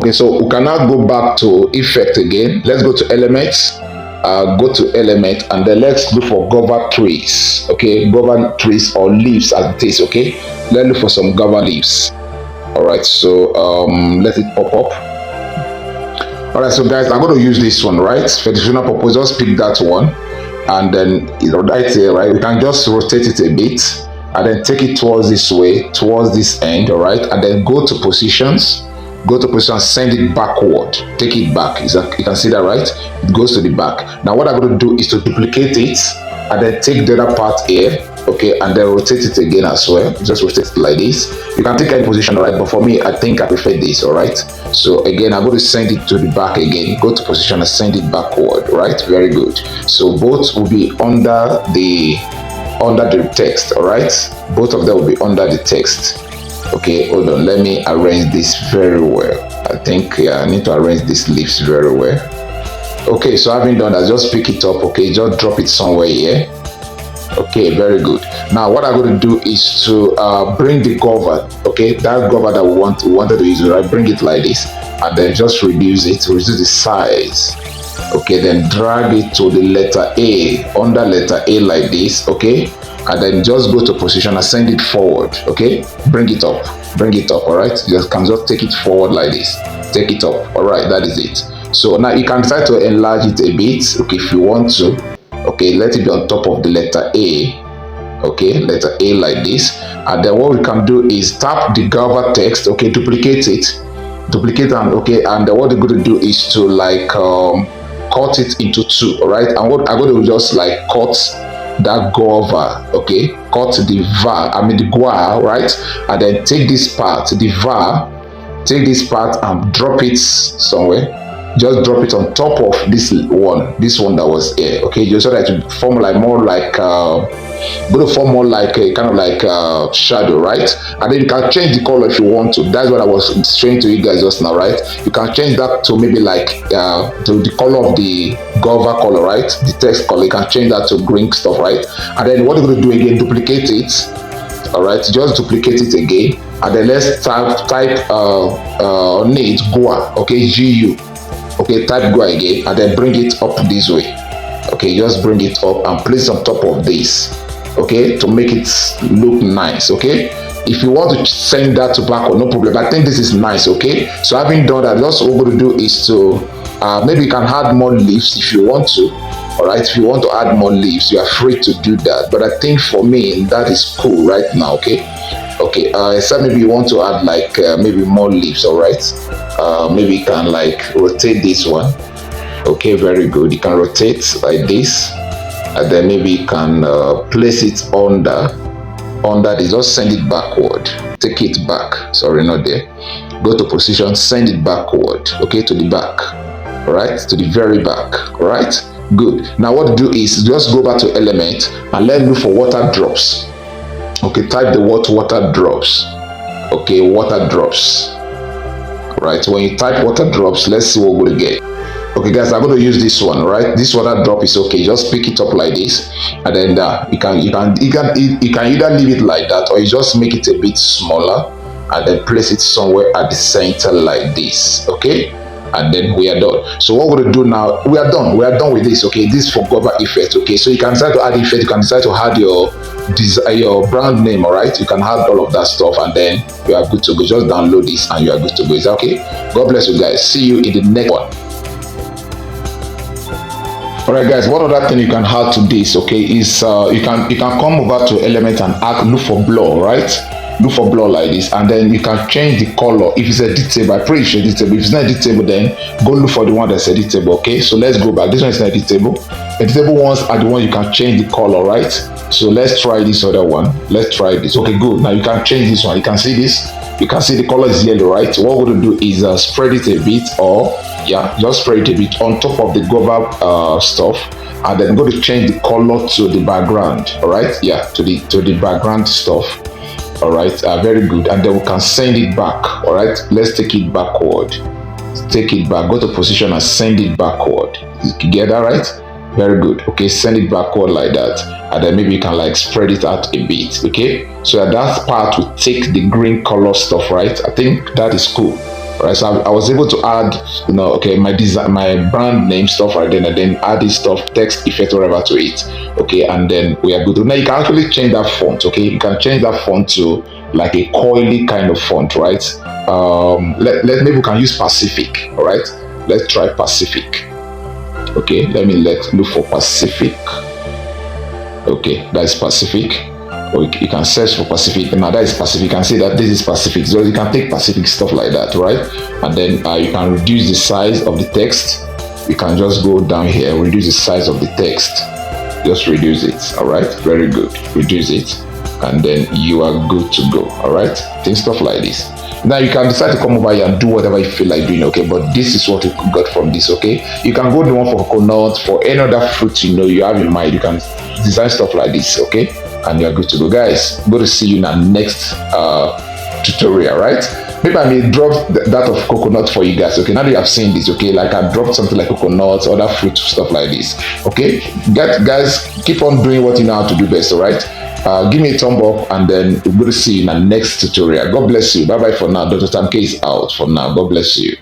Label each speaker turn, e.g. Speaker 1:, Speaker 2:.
Speaker 1: Okay, so we can now go back to effect again. Let's go to elements, go to element, and then let's look for guava trees. Okay, guava trees or leaves as it is. Okay, let's look for some guava leaves. All right, so let it pop up. All right, so guys, I'm going to use this one, right? For the final purpose, just pick that one, and then right here, right, we can just rotate it a bit and then take it towards this way, towards this end. All right, and then go to positions, send it backward, take it back. You can see that, right? It goes to the back. Now what I'm going to do is to duplicate it and then take the other part here, okay, and then rotate it again as well. Just rotate it like this. You can take any position, right? But for me, I think I prefer this. All right, so again, I'm going to send it to the back again. Go to position and send it backward. Right, very good. So both will be under the text. All right, both of them will be under the text. Okay, hold on, let me arrange this very well. I think, yeah, I need to arrange these leaves very well. Okay, so having done that, just pick it up. Okay, just drop it somewhere here. Okay, very good. Now what I'm going to do is to bring the guava. Okay, that guava that we wanted to use, right? Bring it like this, and then just reduce the size. Okay, then drag it to the letter A, under letter A like this. Okay, and then just go to position and send it forward. Okay, bring it up. All right, just take it forward like this, take it up. All right, that is it. So now you can try to enlarge it a bit, okay, if you want to. Okay, let it be on top of the letter A. Okay, letter A like this, and then what we can do is tap the guava text. Okay, duplicate and okay, and then what we're going to do is to like cut it into two. All right, and what I'm going to just like cut that guava. Okay, cut the guava, right, and then take this part, and drop it somewhere. Just drop it on top of this one that was here. Okay, just so that it form like more like going to form more like a kind of like shadow, right? And then you can change the color if you want to. That's what I was showing to you guys just now, right? You can change that to maybe like to the color of the guava color, right? The text color. You can change that to green stuff, right? And then what you're going to do again, duplicate it. All right, just duplicate it again, and then let's type on it GUA. Okay, GU. Okay, type GUA again, and then bring it up this way. Okay, just bring it up and place on top of this. Okay, to make it look nice. Okay, if you want to send that to backward, no problem. I think this is nice. Okay, so having done that, just what we're going to do is to maybe you can add more leaves if you want to. All right, if you want to add more leaves, you are free to do that. But I think for me that is cool right now. Okay, except maybe you want to add like maybe more leaves. All right, maybe you can like rotate this one. Okay, very good. You can rotate like this, and then maybe you can place it under this. Just send it backward. Take it back. Sorry, not there. Go to position, send it backward. Okay, to the back. All right, to the very back. All right, good. Now what to do is just go back to element and let's look for water drops. Okay, type the word water drops. Okay, water drops. Right, when you type water drops, let's see what we'll get. Okay guys, I'm going to use this one. Right, this water drop is okay. Just pick it up like this, and then you can either leave it like that, or you just make it a bit smaller and then place it somewhere at the center like this. Okay, and then we are done. So what we're going to do now, we are done with this. Okay, this is for cover effect. Okay, so you can decide to add effect, you can decide to add your brand name. All right, you can add all of that stuff, and then you are good to go. Just download this and you are good to go. Is that okay? God bless you guys. See you in the next one. All right guys, one other thing you can add to this, okay, is you can come over to element and look for blur, right? Look for blur like this, and then you can change the color. If it's editable, I pray it's editable. If it's not editable, then go look for the one that's editable. Okay, so let's go back. This one is not editable. Editable ones are the one you can change the color, right? So let's try this other one. Let's try this. Okay, good. Now you can change this one. You can see this. You can see the color is yellow, right? So what we're going to do is spread it a bit, or yeah, just spread it a bit on top of the guava stuff, and then go to change the color to the background. All right, yeah, to the background stuff. All right, very good. And then we can send it back. All right, let's take it backward. Take it back. Go to position and send it backward. You get that, right? Very good. Okay, send it backward like that, and then maybe you can like spread it out a bit. Okay, so that part will take the green color stuff, right? I think that is cool. right? So I was able to add, okay, my design, my brand name stuff right then, and then add this stuff, text effect, whatever to it, okay, and then we are good. Now you can actually change that font, okay? You can change that font to like a coily kind of font, right? Maybe we can use Pacific, all right? Let's try Pacific. Okay, let's look for Pacific. Okay, that is Pacific. Or you can search for Pacific. Now that is Pacific. You can see that this is Pacific. So you can take Pacific stuff like that, right? And then you can reduce the size of the text. You can just go down here, reduce the size of the text. Just reduce it. All right, very good. Reduce it, and then you are good to go. All right, think stuff like this. Now you can decide to come over here and do whatever you feel like doing, okay? But this is what you got from this, okay? You can go the one for coconut, for any other fruit you have in mind. You can design stuff like this, okay? And you're good to go. Guys, I'm going to see you in our next tutorial, right? Maybe I may drop that of coconut for you guys, okay? Now that you have seen this, okay? Like I dropped something like coconut, other fruit stuff like this, okay? Guys, keep on doing what you know how to do best, all right? Give me a thumb up, and then we're going to see you in our next tutorial. God bless you. Bye bye for now. Dr. Tamke is out for now. God bless you.